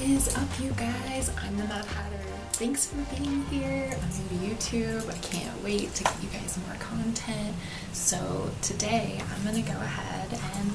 is up, you guys? I'm the Mad Hatter. Thanks for being here. I'm new to YouTube. I can't wait to give you guys more content. So today I'm gonna go ahead and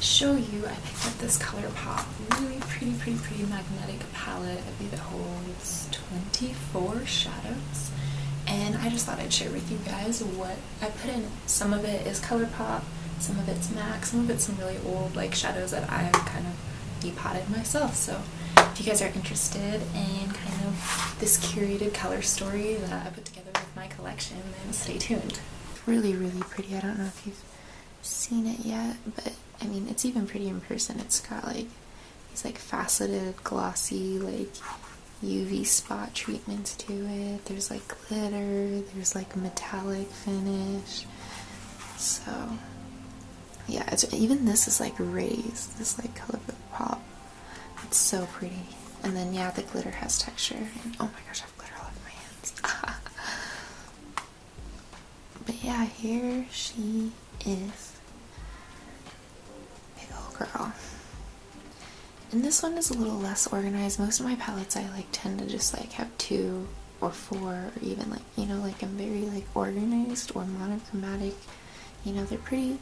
show you, I picked up this Colourpop really pretty magnetic palette. I believe it holds 24 shadows. And I just thought I'd share with you guys what I put in. Some of it is Colourpop, some of it's MAC, some of it's some really old like shadows that I've kind of depotted myself. So if you guys are interested in kind of this curated color story that I put together with my collection, then stay tuned. Really pretty. I don't know if you've seen it yet, but I mean, it's even pretty in person. It's got like these like faceted, glossy, like UV spot treatments to it. There's like glitter, there's like metallic finish. So yeah, even this is like raised, this like Colourpop. It's so pretty. And then yeah, the glitter has texture. And oh my gosh, I have glitter all over my hands. But yeah, here she is. Big old girl. And this one is a little less organized. Most of my palettes I like tend to just like have 2 or 4, or even like, you know, like I'm very like organized or monochromatic. You know, they're pretty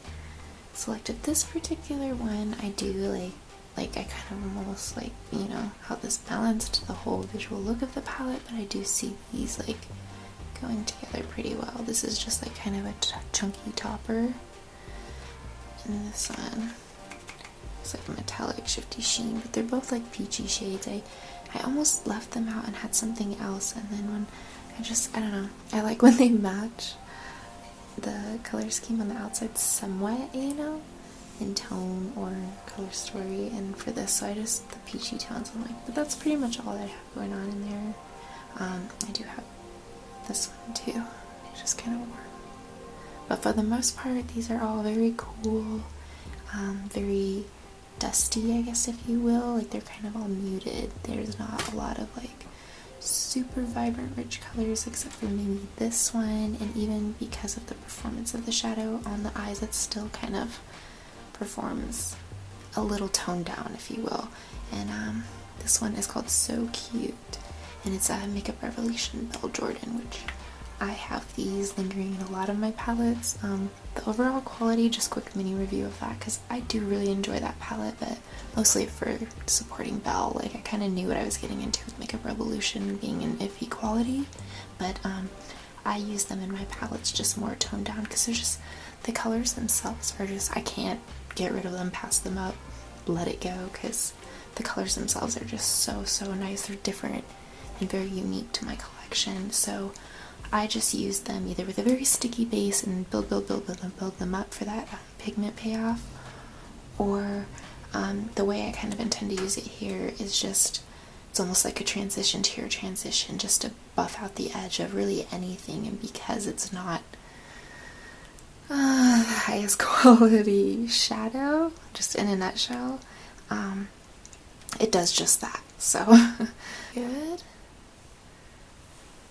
selective. This particular one I do like I kind of almost like, you know, how this balanced the whole visual look of the palette, but I do see these like going together pretty well. This is just like kind of a chunky topper, and this one it's like a metallic shifty sheen, but they're both like peachy shades. I almost left them out and had something else, and then when I don't know, I like when they match the color scheme on the outside somewhat, you know, in tone or color story. And for this, so I just, the peachy tones, I'm like, but that's pretty much all that I have going on in there. I do have this one too, it's just kind of warm, but for the most part these are all very cool, very dusty, I guess, if you will. Like they're kind of all muted. There's not a lot of like super vibrant rich colors except for maybe this one, and even because of the performance of the shadow on the eyes, it still kind of performs a little toned down, if you will. And this one is called So Cute, and it's a Makeup Revolution Belle Jordan, which I have these lingering in a lot of my palettes. The overall quality, just quick mini review of that, because I do really enjoy that palette, but mostly for supporting Belle. Like I kind of knew what I was getting into with Makeup Revolution being an iffy quality, but I use them in my palettes just more toned down, because they're just, the colors themselves are just, I can't get rid of them, pass them up, let it go, because the colors themselves are just so nice. They're different and very unique to my collection, so I just use them either with a very sticky base and build them up for that pigment payoff, or the way I kind of intend to use it here is just, it's almost like a transition to your transition, just to buff out the edge of really anything. And because it's not the highest quality shadow, just in a nutshell, it does just that. So good.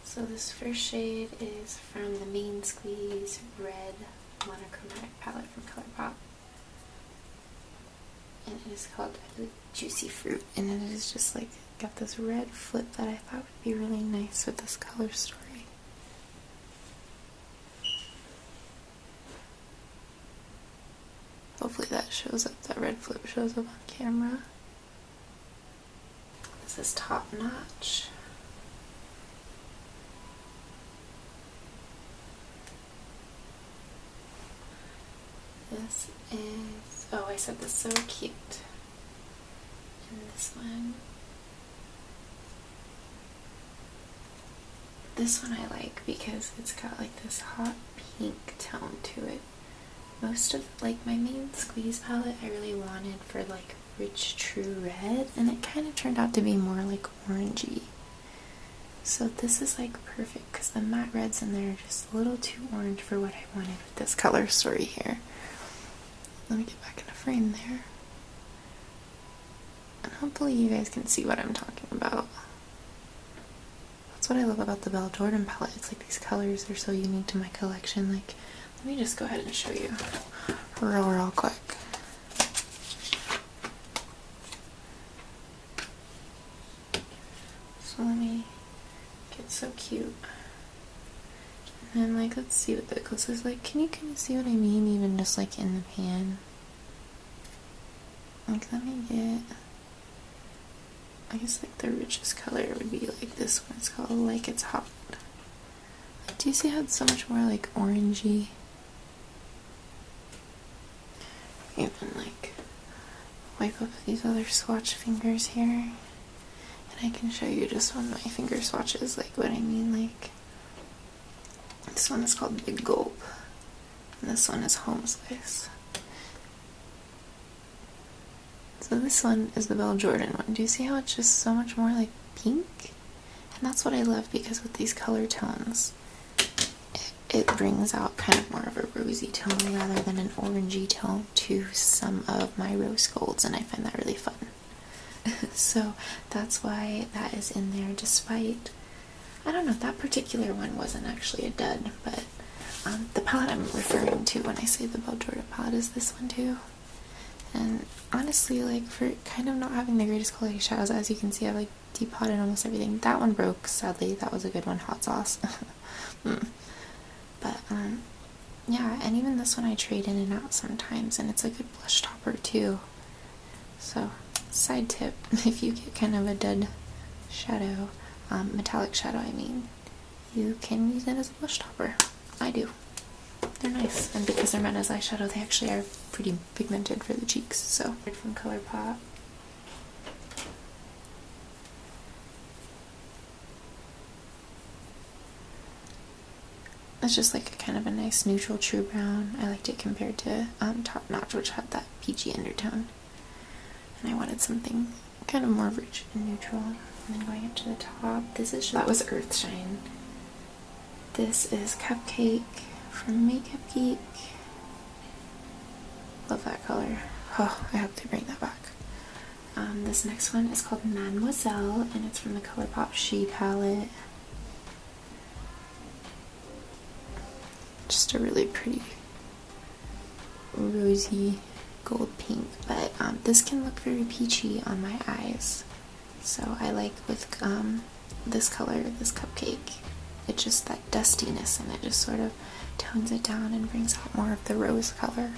So this first shade is from the Main Squeeze Red Monochromatic palette from Colourpop, and it is called, I believe, Juicy Fruit, and it is just like got this red flip that I thought would be really nice with this color story. Hopefully that shows up, that red flip shows up on camera. This is Top Notch. This is, oh, I said this, So Cute. And this one I like because it's got like this hot pink tone to it. Most of like my Main Squeeze palette I really wanted for like rich true red, and it kind of turned out to be more like orangey. So this is like perfect because the matte reds in there are just a little too orange for what I wanted with this color story here. Let me get back in the frame there. And hopefully you guys can see what I'm talking about. That's what I love about the Belle Jordan palette. It's like these colors are so unique to my collection. Like, let me just go ahead and show you real quick. let me get so cute. And then, like, let's see what the closest, like, can you kind of see what I mean, even just, like, in the pan? Like, let me get, I guess, like, the richest color would be, like, this one. It's called Like It's Hot. Like, do you see how it's so much more, like, orangey? Even, like, wipe up these other swatch fingers here. And I can show you just on my finger swatches, like, what I mean, like, this one is called Big Gulp, and this one is Home Slice. So this one is the Belle Jordan one. Do you see how it's just so much more like pink? And that's what I love, because with these color tones, it brings out kind of more of a rosy tone rather than an orangey tone to some of my rose golds, and I find that really fun. So that's why that is in there, despite, I don't know, that particular one wasn't actually a dud, but the palette I'm referring to when I say the Belle Jordan palette is this one too. And honestly, like, for kind of not having the greatest quality shadows, as you can see, I've like depotted almost everything. That one broke, sadly. That was a good one, hot sauce. But yeah, and even this one I trade in and out sometimes, and it's a good blush topper too. So, side tip, if you get kind of a dud shadow, metallic shadow I mean, you can use it as a blush topper. I do. They're nice, and because they're meant as eyeshadow, they actually are pretty pigmented for the cheeks. So, from Colourpop. It's just like a kind of a nice neutral true brown. I liked it compared to Top Notch, which had that peachy undertone. And I wanted something kind of more rich and neutral. And then going up to the top, this is just, that was Earthshine. This is Cupcake from Makeup Geek. Love that color. Oh, I hope they bring that back. This next one is called Mademoiselle, and it's from the Colourpop She palette. Just a really pretty rosy gold pink, but this can look very peachy on my eyes. So I like with this color, this Cupcake, it's just that dustiness, and it just sort of tones it down and brings out more of the rose color.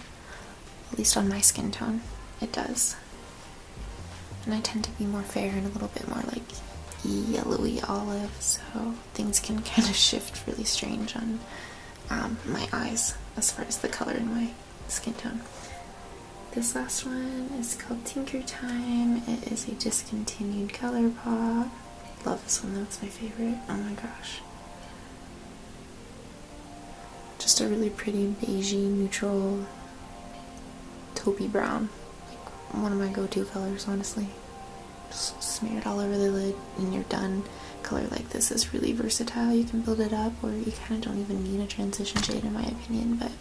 At least on my skin tone, it does. And I tend to be more fair and a little bit more like yellowy olive, so things can kind of shift really strange on my eyes as far as the color in my skin tone. This last one is called Tinker Time. It is a discontinued Colourpop. Love this one though, it's my favorite. Oh my gosh. Just a really pretty beigey, neutral, taupey brown. Like one of my go-to colors, honestly. Just smear it all over the lid and you're done. Color like this is really versatile. You can build it up, or you kind of don't even need a transition shade in my opinion, but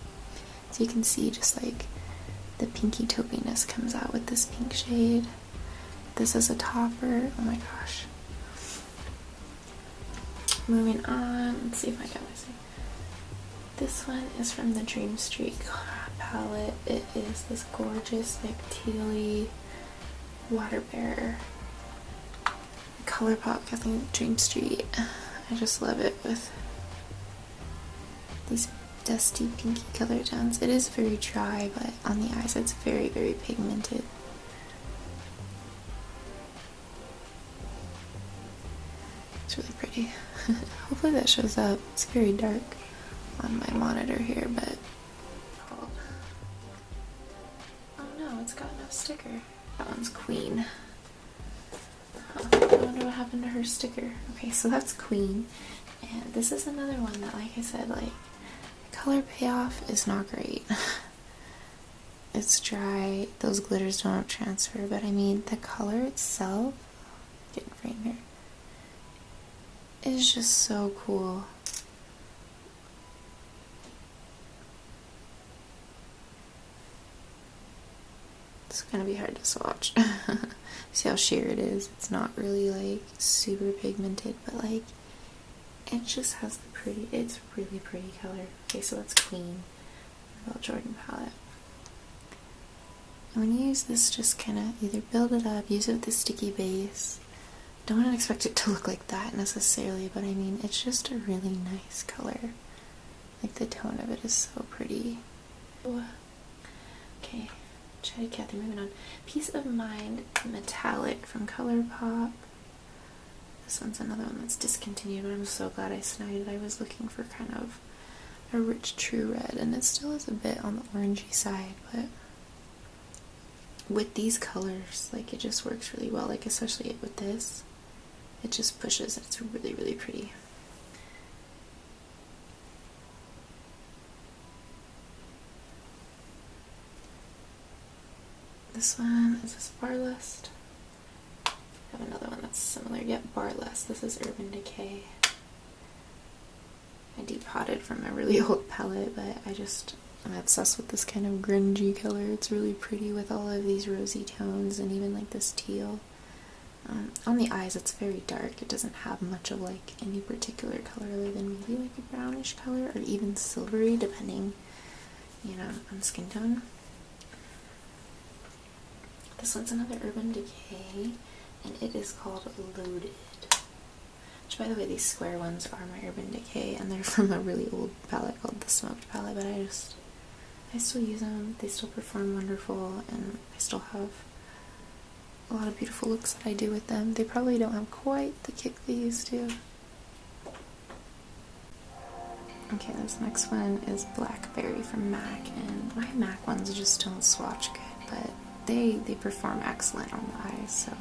as you can see, just like the pinky taupiness comes out with this pink shade. This is a topper. Oh my gosh. Moving on, let's see if I got my thing. This one is from the Dream Streak palette. It is this gorgeous, like, tealy water bearer. Colourpop, I think Dream Street. I just love it with these dusty pinky color tones. It is very dry, but on the eyes it's very, very pigmented. It's really pretty. Hopefully that shows up. It's very dark on my monitor here, but oh no, it's got no sticker. That one's Queen. I wonder what happened to her sticker. Okay, so that's Queen, and this is another one that, like I said, like, the color payoff is not great. It's dry, those glitters don't transfer, but I mean, the color itself, getting frame here, is just so cool. It's gonna be hard to swatch. See how sheer it is? It's not really like super pigmented, but like it just has the pretty, it's really pretty color. Okay, so that's Queen, Belle Jordan palette. And when you use this, just kind of either build it up, use it with the sticky base, Don't want to expect it to look like that necessarily, but I mean, it's just a really nice color. Like, the tone of it is so pretty. Okay, Chatty Cathy, moving on. Peace of Mind Metallic from Colourpop. This one's another one that's discontinued, but I'm so glad I snagged it. I was looking for kind of a rich true red, and it still is a bit on the orangey side, but with these colors, like, it just works really well. Like, especially with this, it just pushes. It's really, really pretty. This one is this Barlust. I have another one that's similar, yet Barlust. This is Urban Decay. I depotted from a really old palette, but I'm obsessed with this kind of grungy color. It's really pretty with all of these rosy tones and even like this teal. On the eyes, it's very dark. It doesn't have much of like any particular color other than maybe like a brownish color or even silvery, depending, you know, on skin tone. This one's another Urban Decay, and it is called Loaded. Which, by the way, these square ones are my Urban Decay, and they're from a really old palette called the Smoked palette, but I still use them. They still perform wonderful, and I still have a lot of beautiful looks that I do with them. They probably don't have quite the kick they used to. Okay, this next one is Blackberry from MAC, and my MAC ones just don't swatch good, but they perform excellent on the eyes, so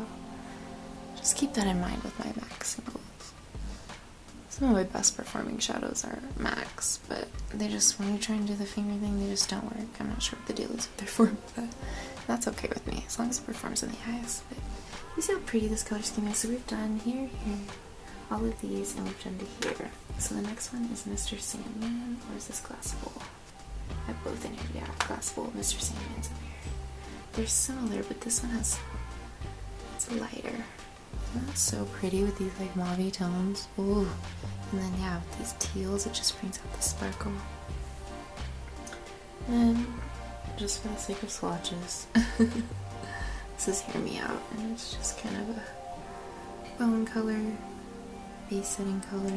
just keep that in mind with my MAC singles. Some of my best performing shadows are MACs, but they just, when you try and do the finger thing, they just don't work. I'm not sure what the deal is with their form, but that's okay with me, as long as it performs in the eyes. But you see how pretty this color scheme is? So we've done here, all of these, and we've done to here. So the next one is Mr. Sandman, or is this Glass Bowl? I have both in here, yeah, Glass Bowl, Mr. Sandman's up here. They're similar, but this one it's lighter. That's so pretty with these like mauve tones. Ooh. And then yeah, with these teals, it just brings out the sparkle. And then, just for the sake of swatches, this is Hear Me Out, and it's just kind of a bone color, base setting color.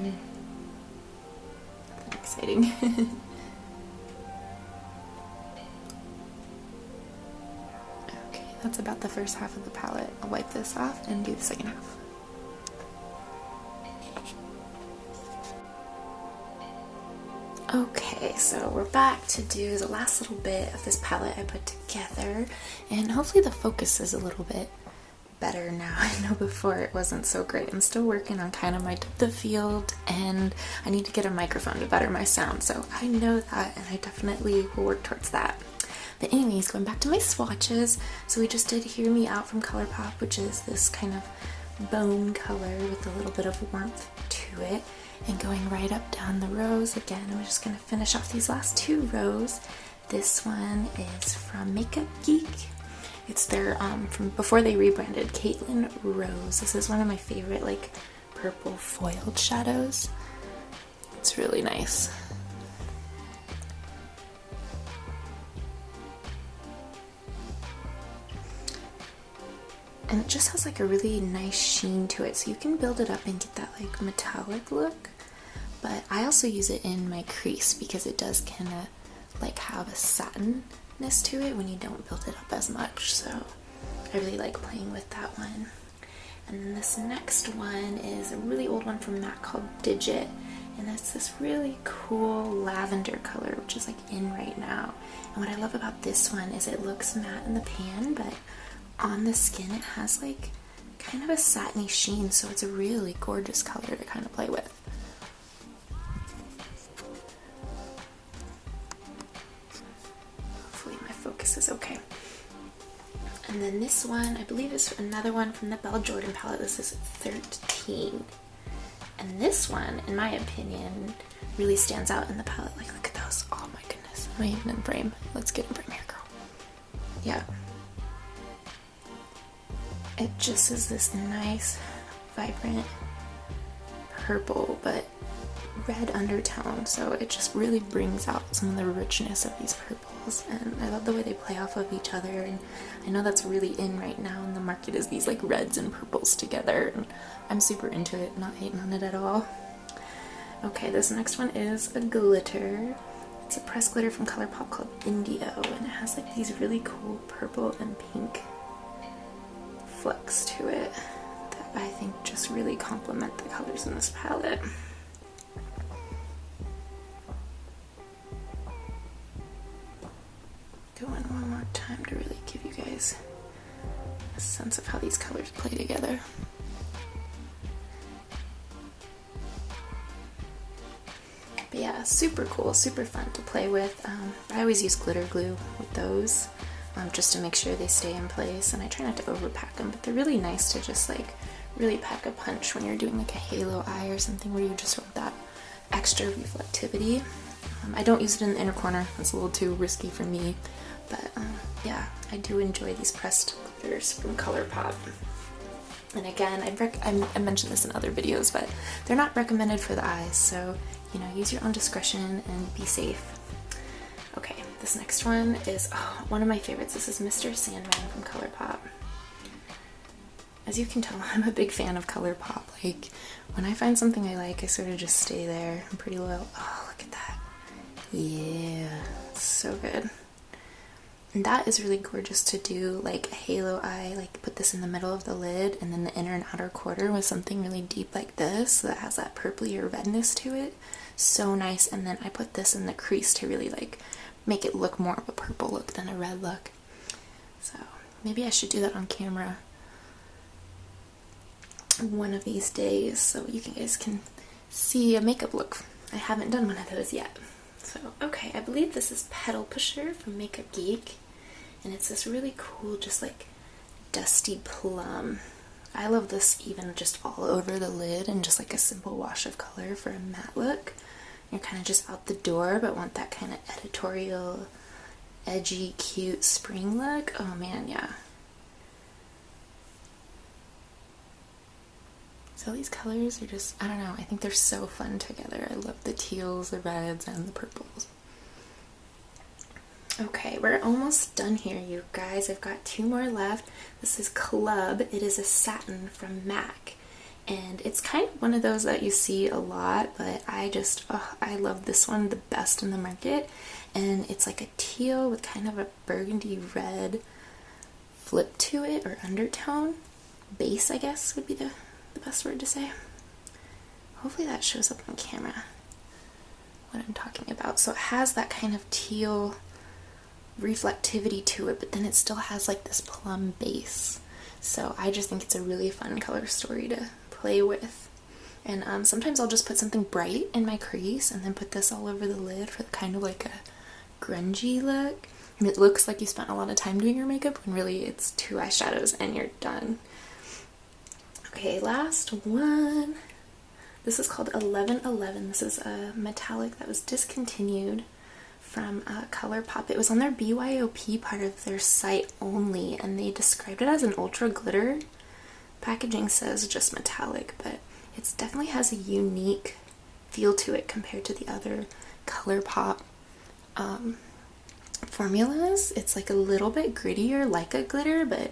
Nothing exciting. That's about the first half of the palette. I'll wipe this off and do the second half. Okay, so we're back to do the last little bit of this palette I put together, and hopefully the focus is a little bit better now. I know before it wasn't so great. I'm still working on kind of my depth of field, and I need to get a microphone to better my sound, so I know that, and I definitely will work towards that. But anyways, going back to my swatches, so we just did Hear Me Out from Colourpop, which is this kind of bone color with a little bit of warmth to it. And going right up down the rows, again, I'm just going to finish off these last two rows. This one is from Makeup Geek. It's their, from before they rebranded, Caitlin Rose. This is one of my favorite, like, purple foiled shadows. It's really nice. And it just has like a really nice sheen to it, so you can build it up and get that like metallic look. But I also use it in my crease because it does kind of like have a satinness to it when you don't build it up as much, so I really like playing with that one. And then this next one is a really old one from MAC called Digit, and it's this really cool lavender color, which is like in right now. And what I love about this one is it looks matte in the pan, but on the skin it has like kind of a satiny sheen, so it's a really gorgeous color to kind of play with. Hopefully my focus is okay. And then this one, I believe, is another one from the Belle Jordan palette. This is 13. And this one, in my opinion, really stands out in the palette. Like, look at those. Oh my goodness. Am I even in frame? Let's get in frame here, girl. Yeah. It just is this nice, vibrant purple, but red undertone, so it just really brings out some of the richness of these purples, and I love the way they play off of each other. And I know that's really in right now in the market, is these like reds and purples together, and I'm super into it, not hating on it at all. Okay, this next one is a glitter. It's a pressed glitter from Colourpop called Indio, and it has like these really cool purple and pink flecks to it that I think just really complement the colors in this palette. Go in one more time to really give you guys a sense of how these colors play together. But yeah, super cool, super fun to play with. I always use glitter glue with those just to make sure they stay in place, and I try not to overpack them, but they're really nice to just like really pack a punch when you're doing like a halo eye or something where you just want that extra reflectivity. I don't use it in the inner corner, it's a little too risky for me, but yeah, I do enjoy these pressed glitters from Colourpop. And again, I mentioned this in other videos, but they're not recommended for the eyes, so you know, use your own discretion and be safe. Okay, this next one is one of my favorites. This is Mr. Sandman from Colourpop. As you can tell, I'm a big fan of Colourpop. Like, when I find something I like, I sort of just stay there. I'm pretty loyal. Oh, look at that. Yeah, so good. And that is really gorgeous to do like a halo eye, like put this in the middle of the lid and then the inner and outer quarter with something really deep like this that has that purpley or redness to it. So nice. And then I put this in the crease to really like make it look more of a purple look than a red look. So maybe I should do that on camera one of these days so you guys can see a makeup look. I haven't done one of those yet. So, okay, I believe this is Petal Pusher from Makeup Geek, and it's this really cool, just like dusty plum. I love this even just all over the lid and just like a simple wash of color for a matte look. You're kind of just out the door but want that kind of editorial, edgy, cute spring look. Oh man, yeah. So these colors are just, I don't know, I think they're so fun together. I love the teals, the reds, and the purples. Okay, we're almost done here, you guys. I've got two more left. This is Club. It is a satin from MAC. And it's kind of one of those that you see a lot, but I just, I love this one the best in the market. And it's like a teal with kind of a burgundy red flip to it, or undertone. Base, I guess, would be the best word to say. Hopefully that shows up on camera what I'm talking about. So it has that kind of teal reflectivity to it, but then it still has like this plum base. So I just think it's a really fun color story to play with. And sometimes I'll just put something bright in my crease and then put this all over the lid for kind of like a grungy look. And it looks like you spent a lot of time doing your makeup when really it's 2 eyeshadows and you're done. Okay, last one. This is called 1111. This is a metallic that was discontinued from Colourpop. It was on their BYOP part of their site only, and they described it as an ultra glitter. Packaging says just metallic, but it definitely has a unique feel to it compared to the other Colourpop formulas. It's like a little bit grittier, like a glitter, but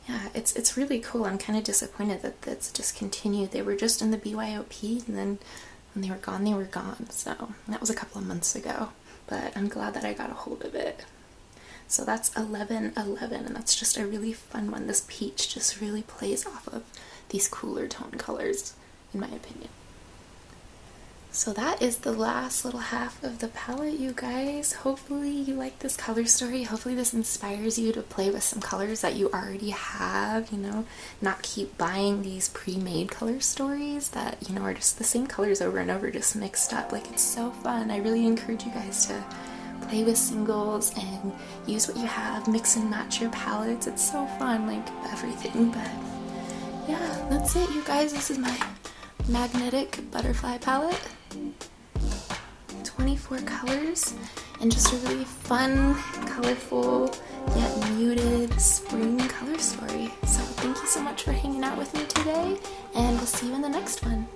yeah, it's really cool. I'm kind of disappointed that that's discontinued. They were just in the BYOP, and then when they were gone, they were gone. So that was a couple of months ago, but I'm glad that I got a hold of it. So that's 1111, and that's just a really fun one. This peach just really plays off of these cooler tone colors, in my opinion. So that is the last little half of the palette, you guys. Hopefully you like this color story. Hopefully this inspires you to play with some colors that you already have, you know, not keep buying these pre-made color stories that, you know, are just the same colors over and over, just mixed up. Like, it's so fun. I really encourage you guys to play with singles and use what you have, mix and match your palettes. It's so fun, like everything. But yeah, that's it, you guys. This is my magnetic butterfly palette. 24 colors and just a really fun, colorful, yet muted spring color story. So thank you so much for hanging out with me today, and we'll see you in the next one.